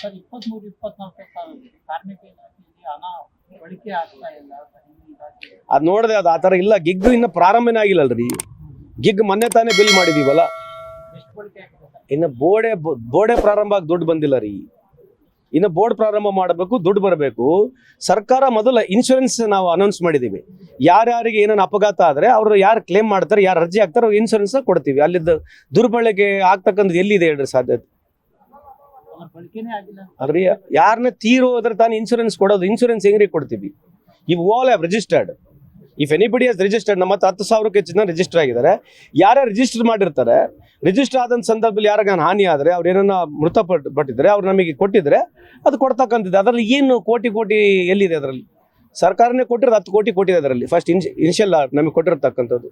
Sir 23-24 ಕಾರ್ಮಿಕ ಇಲಾಖೆಯಲ್ಲಿ ಹಣ ಬಳಕೆ ಆಗ್ತಾ ಇಲ್ಲ ಸರ್ ಈ ಇಲಾಖೆ. ಅದು ನೋಡಿದೆ, ಅದು ಆ ಥರ ಇಲ್ಲ. ಗಿಗ್ ಇನ್ನು ಪ್ರಾರಂಭನೇ ಆಗಿಲ್ಲಲ್ರಿ. ಗಿಗ್ ಮೊನ್ನೆ ತಾನೇ ಬಿಲ್ ಮಾಡಿದೀವಲ್ಲ, ಎಷ್ಟು ಬಳಕೆ ಆಗಿದೆ ಸರ್? ಇನ್ನು ಬೋರ್ಡೇ ಪ್ರಾರಂಭ ಆಗಿ ದುಡ್ಡು ಬಂದಿಲ್ಲ ರೀ. ಇನ್ನು ಬೋರ್ಡ್ ಪ್ರಾರಂಭ ಮಾಡಬೇಕು, ದುಡ್ಡು ಬರಬೇಕು. ಸರ್ಕಾರ ಮೊದಲ ಇನ್ಶೂರೆನ್ಸ್ ನಾವು ಅನೌನ್ಸ್ ಮಾಡಿದ್ದೀವಿ. ಯಾರ್ಯಾರಿಗೆ ಏನೇನು ಅಪಘಾತ ಆದರೆ ಅವರು ಯಾರು ಕ್ಲೇಮ್ ಮಾಡ್ತಾರೆ, ಯಾರು ಅರ್ಜಿ ಹಾಕ್ತಾರೆ ಅವ್ರು ಇನ್ಶೂರೆನ್ಸ್ ಕೊಡ್ತೀವಿ. ಅಲ್ಲಿದ್ದ ದುರ್ಬಳಕೆ ಆಗ್ತಕ್ಕಂಥದ್ದು ಎಲ್ಲಿದೆ ಹೇಳ್ರಿ ಸಾಧ್ಯತೆ? ಅದ್ರ ಬಳಕೆನೇ ಆಗಿಲ್ಲ ಅದ್ರಿ ಯಾರನ್ನ ತೀರೋ ಹೋದ್ರೆ ತಾನು ಇನ್ಶೂರೆನ್ಸ್ ಕೊಡೋದು. ಇನ್ಶೂರೆನ್ಸ್ ಹೆಂಗ್ರಿ ಕೊಡ್ತೀವಿ? ಇವ್ all have registered. If anybody has registered, ನಮ್ಮ 10,000ಕ್ಕೆ ಹೆಚ್ಚು ಜನ ರಿಜಿಸ್ಟರ್ ಆಗಿದ್ದಾರೆ. ಯಾರ್ಯಾರು ರಿಜಿಸ್ಟರ್ ಮಾಡಿರ್ತಾರೆ, ರಿಜಿಸ್ಟರ್ ಆದಂಥ ಸಂದರ್ಭದಲ್ಲಿ ಯಾರಿಗ ಹಾನಿ ಆದರೆ, ಅವ್ರು ಏನನ್ನ ಮೃತಪಟ್ಟಿದ್ರೆ ಅವ್ರು ನಮಗೆ ಕೊಟ್ಟಿದ್ರೆ ಅದು ಕೊಡ್ತಕ್ಕಂಥದ್ದು. ಅದರಲ್ಲಿ ಏನು ಕೋಟಿ ಎಲ್ಲಿದೆ? ಅದರಲ್ಲಿ ಸರ್ಕಾರನೇ ಕೊಟ್ಟಿರೋದು 10 ಕೋಟಿ ಕೊಟ್ಟಿದೆ. ಅದರಲ್ಲಿ ಫಸ್ಟ್ ಇನಿಷಿಯಲ್ ನಮಗೆ ಕೊಟ್ಟಿರತಕ್ಕಂಥದ್ದು.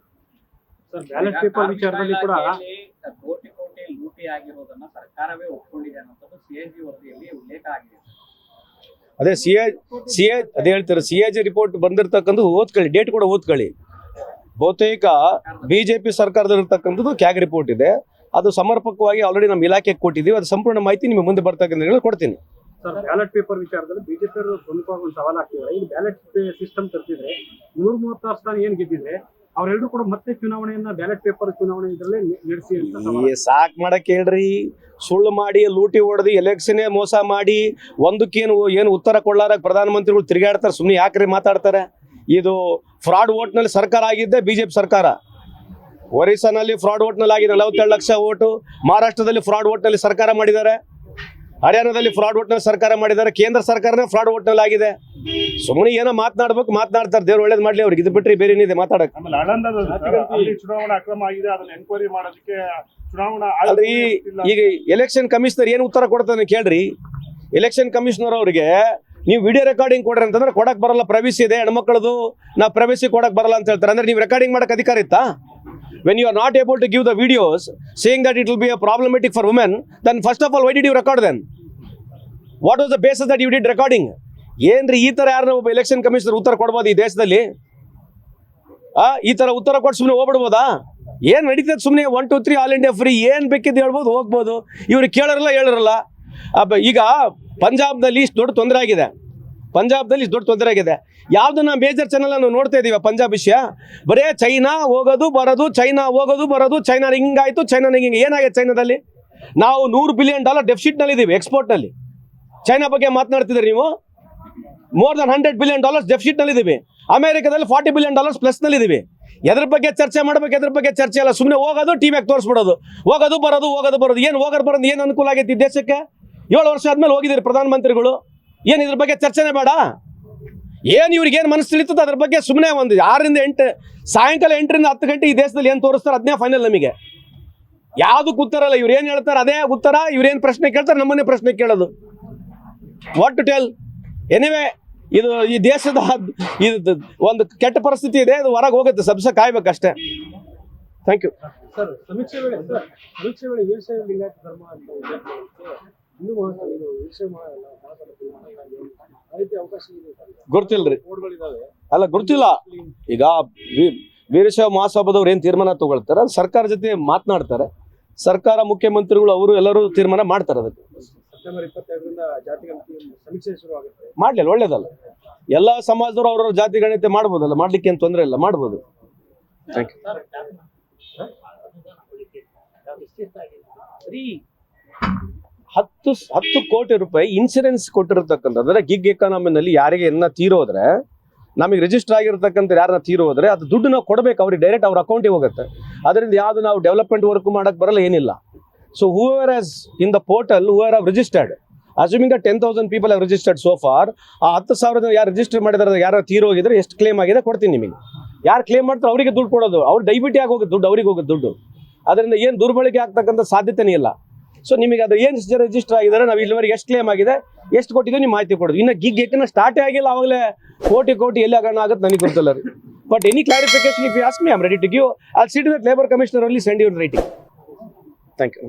ಸರ್ ಬ್ಯಾಲೆಟ್ ಪೇಪರ್ ವಿಚಾರದಲ್ಲಿ ಕೂಡ ಕೋಟಿ ಲೂಟಿ ಆಗಿರೋದನ್ನ ಸರ್ಕಾರವೇ ಒಪ್ಕೊಂಡಿದೆ ಅನ್ನೋದು CAG ವರದಿಯಲ್ಲಿ ಉಲ್ಲೇಖ ಆಗಿದೆ. ಅದೇ ಅದೇ ಹೇಳ್ತಾರೆ, CAG ರಿಪೋರ್ಟ್ ಬಂದಿರತಕ್ಕಂಥದ್ದು ಓದ್ಕೊಳ್ಳಿ, ಡೇಟ್ ಕೂಡ ಓದ್ಕೊಳ್ಳಿ. ಬಹುತೇಕ ಬಿಜೆಪಿ ಸರ್ಕಾರದಲ್ಲಿರ್ತಕ್ಕಂಥದ್ದು ಕ್ಯಾಗ್ ರಿಪೋರ್ಟ್ ಇದೆ. ಅದು ಸಮರ್ಪಕವಾಗಿ ಆಲ್ರೆಡಿ ನಮ್ಮ ಇಲಾಖೆಗೆ ಕೊಟ್ಟಿದ್ದೀವಿ. ಅದು ಸಂಪೂರ್ಣ ಮಾಹಿತಿ ನಿಮಗೆ ಮುಂದೆ ಬರ್ತಕ್ಕಂಥ ಕೊಡ್ತೀನಿ. ಸರ್ ಬ್ಯಾಲೆಟ್ ಪೇಪರ್ ವಿಚಾರದಲ್ಲಿ ಬಿಜೆಪಿ ಅವರು ಪ್ರಮುಖವಾಗಿ ಒಂದು ಸವಾಲು ಆಗ್ತಿದ್ದಾರೆ. ಈಗ ಬ್ಯಾಲೆಟ್ ಸಿಸ್ಟಮ್ ತರ್ತಿದ್ರೆ 136 ಸ್ಥಾನ ಏನ್ ಗೆದ್ದಿದ್ರೆ ಅವರೆಲ್ಲರೂ ಕೂಡ ಮತ್ತೆ ಚುನಾವಣೆಯನ್ನ ಬ್ಯಾಲೆಟ್ ಪೇಪರ್ ಚುನಾವಣೆ ಇದರಲ್ಲೇ ನಡೆಸಿ ಅಂತ ಸಾಕ್ ಮಾಡಕ್ ಹೇಳ್ರಿ. ಸುಳ್ಳು ಮಾಡಿ ಲೂಟಿ ಹೊಡೆದು ಎಲೆಕ್ಷನ್ನೇ ಮೋಸ ಮಾಡಿ ಒಂದಕ್ಕೇನು ಉತ್ತರ ಕೊಡ್ಲಾರ ಪ್ರಧಾನಮಂತ್ರಿಗಳು ತಿರುಗಾಡ್ತಾರೆ. ಸುಮ್ಮನೆ ಯಾಕ್ರಿ ಮಾತಾಡ್ತಾರೆ? ಇದು ಫ್ರಾಡ್ ವೋಟ್ನಲ್ಲಿ ಸರ್ಕಾರ ಆಗಿದ್ದೆ ಬಿಜೆಪಿ ಸರ್ಕಾರ. ಒರಿಸ್ಸಾನಲ್ಲಿ ಫ್ರಾಡ್ ವೋಟ್ನಲ್ಲಿ ಆಗಿದೆ 47 ಲಕ್ಷ ಓಟು. ಮಹಾರಾಷ್ಟ್ರದಲ್ಲಿ ಫ್ರಾಡ್ ವೋಟ್ನಲ್ಲಿ ಸರ್ಕಾರ ಮಾಡಿದ್ದಾರೆ. ಹರಿಯಾಣದಲ್ಲಿ ಫ್ರಾಡ್ ವೋಟ್ನಲ್ಲಿ ಸರ್ಕಾರ ಮಾಡಿದ್ದಾರೆ. ಕೇಂದ್ರ ಸರ್ಕಾರನೇ ಫ್ರಾಡ್ ವೋಟ್ನಲ್ಲಿ ಆಗಿದೆ. ಸುಮ್ಮನೆ ಏನೋ ಮಾತನಾಡ್ತಾರೆ. ದೇವ್ರು ಒಳ್ಳೇದು ಮಾಡ್ಲಿ ಅವ್ರಿಗೆ. ಇದು ಬಿಟ್ಟರೆ ಬೇರೆ ಏನಿದೆ ಮಾತಾಡಕ್ಕೆ? ಚುನಾವಣಾ ಅಕ್ರಮ ಆಗಿದೆ, ಅದನ್ನ ಎನ್ಕ್ವೈರಿ ಮಾಡೋದಕ್ಕೆ ಚುನಾವಣಾ ಅಲ್ರಿ. ಈಗ ಎಲೆಕ್ಷನ್ ಕಮಿಷನರ್ ಏನು ಉತ್ತರ ಕೊಡ್ತಾನೆ ಕೇಳ್ರಿ. ಎಲೆಕ್ಷನ್ ಕಮಿಷನರ್ ಅವ್ರಿಗೆ ನೀವು ವಿಡಿಯೋ ರೆಕಾರ್ಡಿಂಗ್ ಕೊಡ್ರಿ ಅಂತಂದ್ರೆ ಕೊಡಕ್ ಬರಲ್ಲ, ಪ್ರೈವಸಿ ಇದೆ ಹೆಣ್ಮಕ್ಳದು, ನಾವು ಪ್ರೈವಸಿ ಕೊಡಕ್ ಬರಲ್ಲ ಅಂತ ಹೇಳ್ತಾರೆ. ಅಂದ್ರೆ ನೀವು ರೆಕಾರ್ಡಿಂಗ್ ಮಾಡಕ್ ಅಧಿಕಾರ ಇತ್ತಾ? When you are not able to give the videos saying that it will be a problematic for women, then first of all, why did you record them? What was the basis that you did recording? ಏನ್ರಿ ಈ ತರ ಯಾರನ್ನ ಒಬ್ಬ election commissioner ಉತ್ತರ ಕೊಡ್ಬೋದು ಈ ದೇಶದಲ್ಲಿ? ಈ ತರ ಉತ್ತರ ಕೊಟ್ಟು ಸುಮ್ಮನೆ ಹೋಗ್ಬಿಡ್ಬೋದಾ? ಏನ್ ನಡೀತದೆ ಸುಮ್ಮನೆ 1 2 3 ಆಲ್ ಇಂಡಿಯಾ ಫ್ರೀ, ಏನ್ ಬೇಕಿದ್ದು ಹೇಳ್ಬೋದು, ಹೋಗ್ಬೋದು. ಇವ್ರಿಗೆ ಕೇಳರಲ್ಲ. ಈಗ ಪಂಜಾಬ್ನಲ್ಲಿ ಇಷ್ಟು ದೊಡ್ಡ ತೊಂದರೆ ಆಗಿದೆ. ಯಾವ್ದನ್ನ ಮೇಜರ್ ಚಾನಲ್ ನಾವು ನೋಡ್ತಾ ಇದೀವ ಪಂಜಾಬ್ ವಿಷಯ? ಬರೇ ಚೈನಾ ಹೋಗೋದು ಬರೋದು, ಚೈನಾ ಹಿಂಗಾಯ್ತು, ಚೈನಾ ಹಿಂಗೆ. ಏನಾಗಿದೆ ಚೈನಾದಲ್ಲಿ? ನಾವು $100 ಬಿಲಿಯನ್ ಡೆಫಿಸಿಟ್ ನಲ್ಲಿ ಇದೀವಿ ಎಕ್ಸ್ಪೋರ್ಟ್ ನಲ್ಲಿ. ಚೈನಾ ಬಗ್ಗೆ ಮಾತನಾಡ್ತಿದ್ರಿ ನೀವು. more than $100 ಬಿಲಿಯನ್ ಡೆಫಿಸಿಟ್ ನಲ್ಲಿ ಇದೀವಿ. ಅಮೆರಿಕದಲ್ಲಿ $40 ಬಿಲಿಯನ್ ಪ್ಲಸ್ ನಲ್ಲಿ ಇದೀವಿ. ಎದ್ರ ಬಗ್ಗೆ ಚರ್ಚೆ ಮಾಡ್ಬೇಕು? ಎದ್ರ ಬಗ್ಗೆ ಚರ್ಚೆ ಅಲ್ಲ. ಸುಮ್ಮನೆ ಹೋಗೋದು, ಟಿವಿಯಾಗಿ ತೋರಿಸ್ಬಿಡೋದು, ಹೋಗೋದು ಬರೋದು. ಏನು ಬರೋದು ಏನು ಅನುಕೂಲ ಆಗೈತಿ ದೇಶಕ್ಕೆ? 7 ವರ್ಷ ಆದ್ಮೇಲೆ ಹೋಗಿದ್ದೀರಿ ಪ್ರಧಾನಮಂತ್ರಿಗಳು. ಏನು ಇದ್ರ ಬಗ್ಗೆ ಚರ್ಚೆನೇ ಬೇಡ? ಏನು ಇವ್ರಿಗೆ ಏನು ಮನಸ್ಸು ತಿಳಿತದೆ ಅದ್ರ ಬಗ್ಗೆ ಸುಮ್ಮನೆ ಒಂದು 6 ರಿಂದ 8 ಸಾಯಂಕಾಲ 8 ರಿಂದ 10 ಗಂಟೆ ಈ ದೇಶದಲ್ಲಿ ಏನು ತೋರಿಸ್ತಾರೆ ಅದನ್ನೇ ಫೈನಲ್. ನಮಗೆ ಯಾವುದಕ್ಕೆ ಉತ್ತರ ಅಲ್ಲ. ಇವ್ರು ಏನು ಹೇಳ್ತಾರೆ ಅದೇ ಉತ್ತರ. ಇವ್ರೇನು ಪ್ರಶ್ನೆ ಕೇಳ್ತಾರೆ ನಮ್ಮನ್ನೇ ಪ್ರಶ್ನೆ ಕೇಳೋದು. What to tell? ಎನಿವೆ, ಇದು ಈ ದೇಶದ ಇದು ಒಂದು ಕೆಟ್ಟ ಪರಿಸ್ಥಿತಿ ಇದೆ. ಅದು ಹೊರಗೆ ಹೋಗುತ್ತೆ. ಸಬ್ಸ ಕಾಯ್ಬೇಕಷ್ಟೇ. Thank you. ಸರ್ ಸಮೀಕ್ಷೆ ವೇಳೆ ವೀರಶೈವ ಲಿಂಗಾಯತ ಧರ್ಮ ಅಂತ ಹಿಂದೂ ಅವಕಾಶ ಗೊತ್ತಿಲ್ರಿ. ಅಲ್ಲ ಗೊತ್ತಿಲ್ಲ. ಈಗ ವೀರಶೈವ ಮಹಾಸಭಾದವ್ರು ಏನ್ ತೀರ್ಮಾನ ತಗೊಳ್ತಾರೆ ಅದು ಸರ್ಕಾರ ಜೊತೆ ಮಾತನಾಡ್ತಾರೆ. ಸರ್ಕಾರ, ಮುಖ್ಯಮಂತ್ರಿಗಳು ಅವರು ಎಲ್ಲರೂ ತೀರ್ಮಾನ ಮಾಡ್ತಾರೆ. ಅದಕ್ಕೆ ಸೆಪ್ಟೆಂಬರ್ 22ರಿಂದ ಜಾತಿ ಗಣತಿ ಸಮೀಕ್ಷೆ ಶುರು ಆಗುತ್ತೆ. ಮಾಡ್ಲಿಲ್ಲ, ಒಳ್ಳೇದಲ್ಲ. ಎಲ್ಲಾ ಸಮಾಜದವರು ಅವ್ರವ್ರ ಜಾತಿ ಗಣತಿ ಮಾಡ್ಬೋದಲ್ಲ, ಮಾಡ್ಲಿಕ್ಕೆ ಏನು ತೊಂದರೆ ಇಲ್ಲ, ಮಾಡ್ಬೋದು. Thank you. 10 ಕೋಟಿ ರೂಪಾಯಿ ಇನ್ಸೂರೆನ್ಸ್ ಕೊಟ್ಟಿರತಕ್ಕಂಥದ್ದು. ಅಂದ್ರೆ ಗಿಗ್ ಎಕಾನಮಿನಲ್ಲಿ ಯಾರಿಗೆ ಏನ ತೀರೋದ್ರೆ, ನಮಗೆ ರಿಜಿಸ್ಟರ್ ಆಗಿರತಕ್ಕಂಥ ಯಾರನ್ನ ತೀರೋದ್ರೆ ಅದು ದುಡ್ಡು ನಾವು ಕೊಡಬೇಕು ಅವ್ರಿಗೆ, ಡೈರೆಕ್ಟ್ ಅವ್ರ ಅಕೌಂಟಿಗೆ ಹೋಗುತ್ತೆ. ಅದರಿಂದ ಯಾವುದು ನಾವು ಡೆವಲಪ್ಮೆಂಟ್ ವರ್ಕ್ ಮಾಡಕ್ ಬರಲ್ಲ, ಏನಿಲ್ಲ. So whoever has in the portal, whoever have registered, assuming that 10,000 people have registered so far, ಆ 10,000 ಯಾರು ರಿಜಿಸ್ಟರ್ ಮಾಡಿದಾರೆ, ಯಾರು ತೀರೋಗಿದ್ರೆ ಎಷ್ಟು ಕ್ಲೇಮ್ ಆಗಿದೆ ಕೊಡ್ತೀನಿ ನಿಮಗೆ. ಯಾರು ಕ್ಲೇಮ್ ಮಾಡ್ತಾರೆ ಅವರಿಗೆ ದುಡ್ಡು ಕೊಡೋದು. ಅವ್ರು ಡೈಬಿಟಿ ಆಗಿ ಹೋಗುತ್ತೆ ದುಡ್ಡು, ಅವ್ರಿಗೆ ಹೋಗುತ್ತೆ ದುಡ್ಡು. ಅದರಿಂದ ಏನು ದುರ್ಬಳಕೆ ಆಗ್ತಕ್ಕಂಥ ಸಾಧ್ಯತೆನೇ ಇಲ್ಲ. ಸೊ ನಿಮಗೆ ಅದು ಏನು ರಿಜಿಸ್ಟರ್ ಆಗಿದ್ದಾರೆ, ನಾವು ಇಲ್ಲಿವರೆಗೆ ಎಷ್ಟು ಕ್ಲೇಮ್ ಆಗಿದೆ, ಎಷ್ಟು ಕೊಟ್ಟಿದ್ದೀವಿ, ನೀವು ಮಾಹಿತಿ ಕೊಡೋದು. ಇನ್ನು ಗಿಗ್ ಏಕನ ಸ್ಟಾರ್ಟೇ ಆಗಿಲ್ಲ, ಆವಾಗಲೇ ಕೋಟಿ ಎಲ್ಲಿ ಆಗೋಣ ಆಗುತ್ತೆ ನನಗೆ ಗೊತ್ತಿಲ್ಲ ರೀ. But any clarification if you ask me, I am ready to give. I'll see to that labour commissioner only send you writing. Thank you.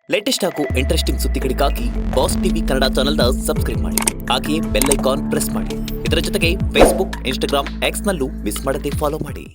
Latest ಹಾಗೂ ಇಂಟ್ರೆಸ್ಟಿಂಗ್ ಸುದ್ದಿಗಳಿಗಾಗಿ ಬಾಸ್ ಟಿವಿ ಕನ್ನಡ ಚಾನೆಲ್ನ ಸಬ್ಸ್ಕ್ರೈಬ್ ಮಾಡಿ. ಹಾಗೆಯೇ ಬೆಲ್ ಐಕಾನ್ ಪ್ರೆಸ್ ಮಾಡಿ. ಇದರ ಜೊತೆಗೆ Facebook, Instagram, ಎಕ್ಸ್ನಲ್ಲೂ miss ಮಾಡದೆ follow ಮಾಡಿ.